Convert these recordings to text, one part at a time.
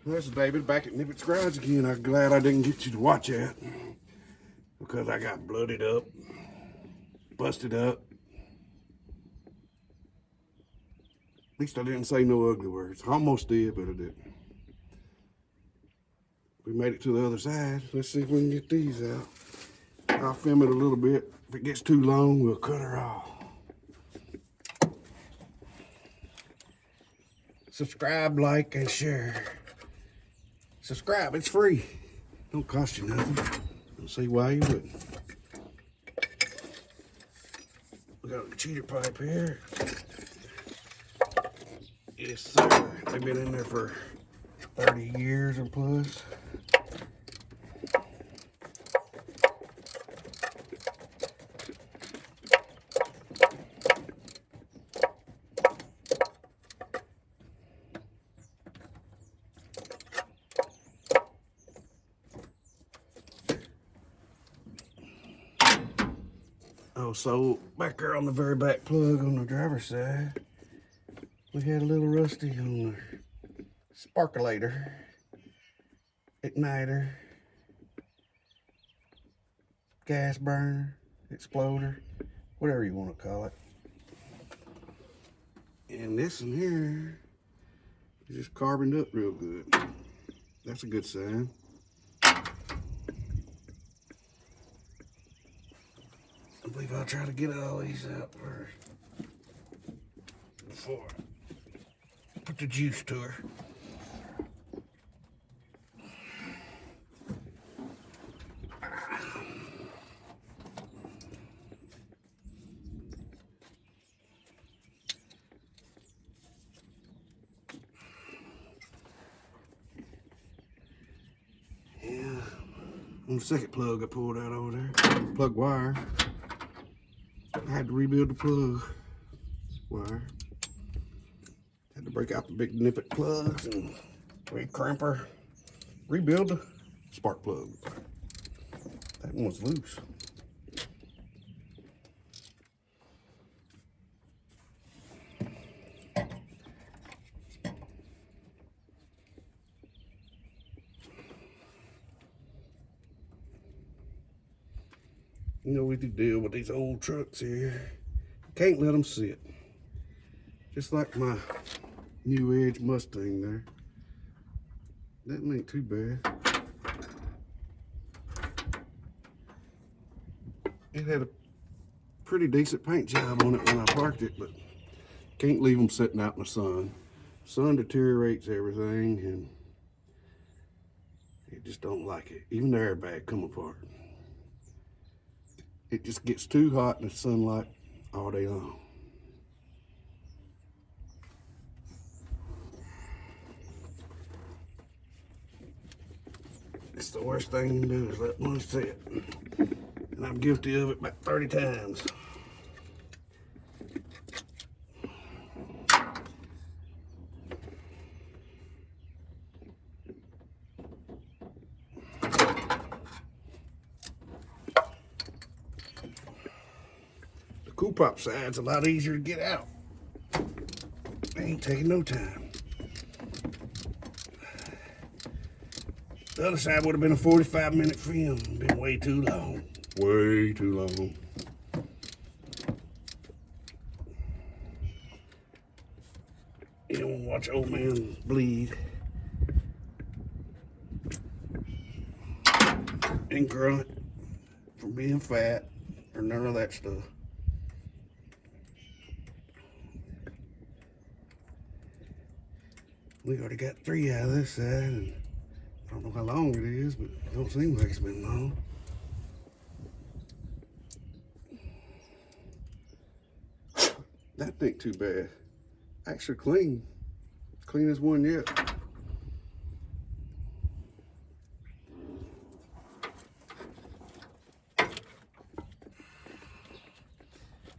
This is David back at Knipex Garage again. I'm glad I didn't get you to watch that because I got blooded up, busted up. At least I didn't say no ugly words. I almost did, but I didn't. We made it to the other side. Let's see if we can get these out. I'll film it a little bit. If it gets too long, we'll cut her off. Subscribe, like, and share. Subscribe, it's free. Don't cost you nothing. Don't see why you wouldn't. We got a cheater pipe here. Yes, sir. They've been in there for 30 years or plus. Oh, so back there on the very back plug on the driver's side, we had a little rusty on the sparkulator, igniter, gas burner, exploder, whatever you want to call it. And this in here is just carboned up real good. That's a good sign. I believe I'll try to get all these out first before I put the juice to her. Yeah, on the second plug I pulled out over there, plug wire. I had to rebuild the plug wire. Had to break out the big nippet plugs and re-crimper. Rebuild the spark plug. That one was loose. You know, we do deal with these old trucks here. Can't let them sit. Just like my new Edge Mustang there. That ain't too bad. It had a pretty decent paint job on it when I parked it, but can't leave them sitting out in the sun. Sun deteriorates everything, and it just don't like it. Even the airbag come apart. It just gets too hot in the sunlight all day long. It's the worst thing you can do is let one sit. And I'm guilty of it about 30 times. Cool prop side's a lot easier to get out. Ain't taking no time. The other side would have been a 45-minute film. Been way too long. Way too long. You don't want to watch old man bleed. And grunt from being fat or none of that stuff. We already got 3 out of this side, and I don't know how long it is, but it don't seem like it's been long. That ain't too bad. Actually clean. Clean as one yet.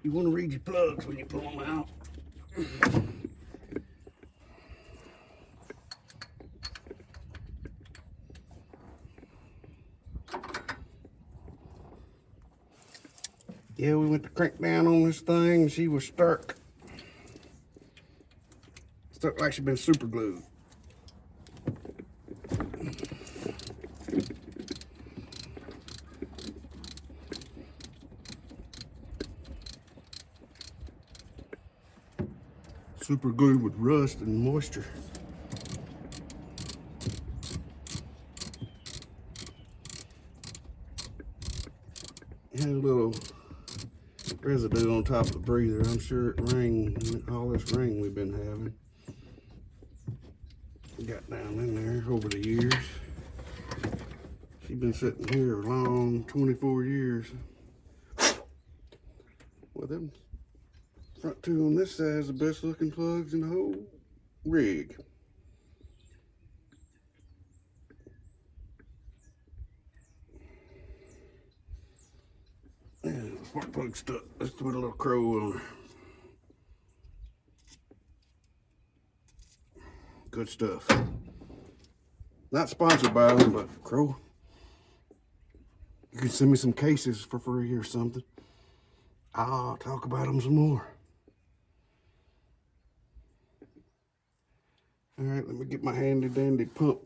You want to read your plugs when you pull them out. Yeah, we went to crank down on this thing and she was stuck. Stuck like she'd been super glued. super good with rust and moisture. Had a little residue on top of the breather. I'm sure it rained, all this rain we've been having. Got down in there over the years. She's been sitting here a long 24 years. Well, them front two on this side is the best looking plugs in the whole rig. Yeah, the spark plug stuck. Let's put a little crow on her. Good stuff. Not sponsored by them, but Crow, you can send me some cases for free or something. I'll talk about them some more. All right, let me get my handy dandy pump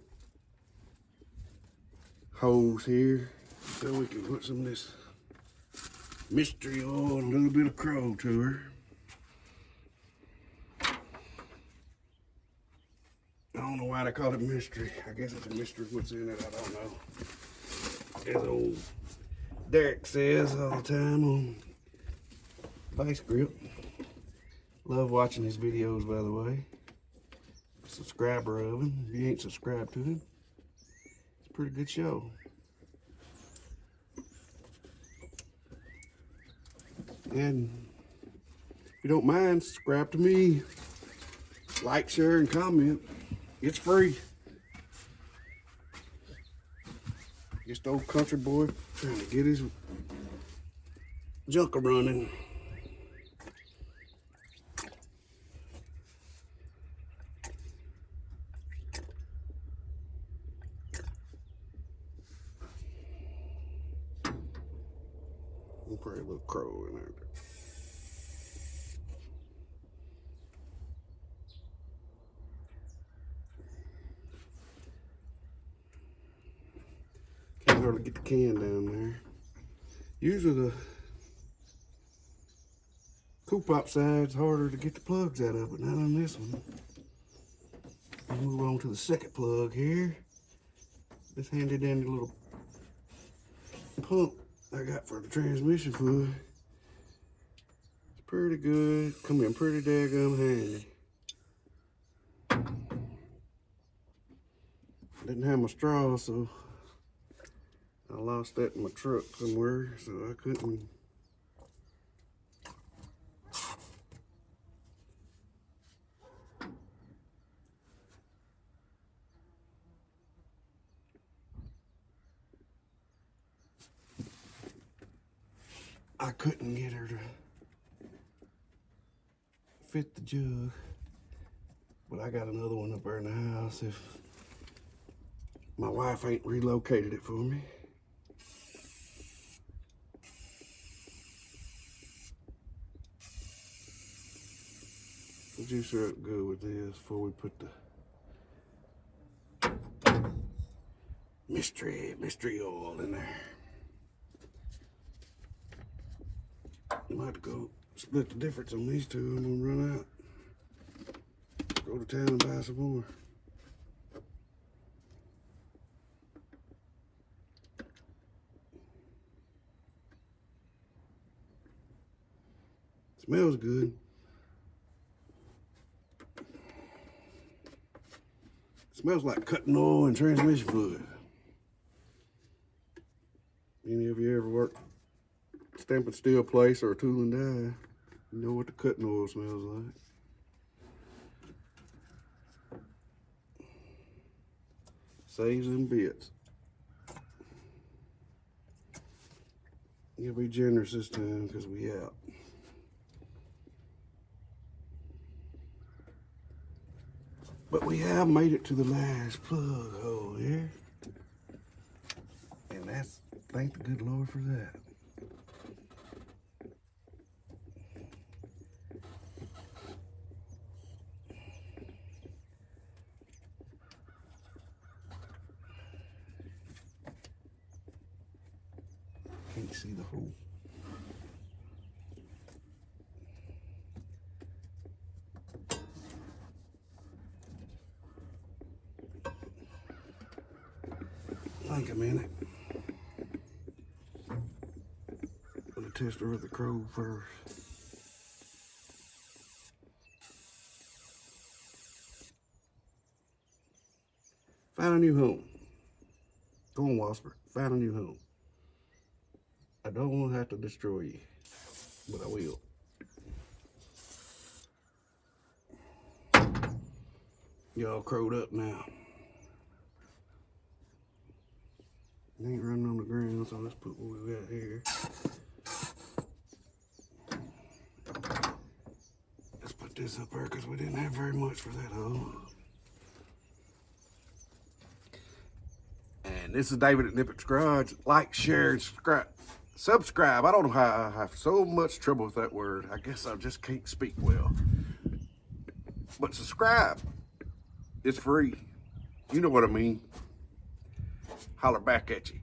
hose here so we can put some of this mystery oil and a little bit of Crow to her. I don't know why they call it mystery. I guess it's a mystery what's in it. I don't know. As old Derek says all the time on Vice Grip. Love watching his videos, by the way. Subscriber of him. If you ain't subscribed to him, it's a pretty good show. And if you don't mind, subscribe to me. Like, share, and comment. It's free. Just old country boy trying to get his junker running. We'll put a little Crow in there. Can't hardly get the can down there. Usually the coupe up side's harder to get the plugs out of, but not on this one. We'll move on to the second plug here. This handy dandy little pump I got for the transmission fluid. It's pretty good. Come in pretty daggum handy. Didn't have my straw, so I lost that in my truck somewhere, so I couldn't. I couldn't get her to fit the jug, but I got another one up there in the house if my wife ain't relocated it for me. We'll juice her up good with this before we put the mystery oil in there. You might have to go split the difference on these two. I'm gonna run out. Go to town and buy some more. Smells good. Smells like cutting oil and transmission fluid. Any of you ever worked stamping steel place or a tool and die, you know what the cutting oil smells like. Saves them bits. You'll be generous this time because we out. But we have made it to the last plug hole here. And that's, thank the good Lord for that. Can't see the hole. think a minute. I'm gonna test her with the crow first. Found a new home. Go on, Wasper. Found a new home. I don't want to have to destroy you, but I will. Y'all crowed up now. It ain't running on the ground, so let's put what we got here. Let's put this up here because we didn't have very much for that hole. And this is David at Knipex Garage. Like, share, and subscribe. I don't know how I have so much trouble with that word. I guess I just can't speak well. But subscribe. It's free. You know what I mean. Holler back at you.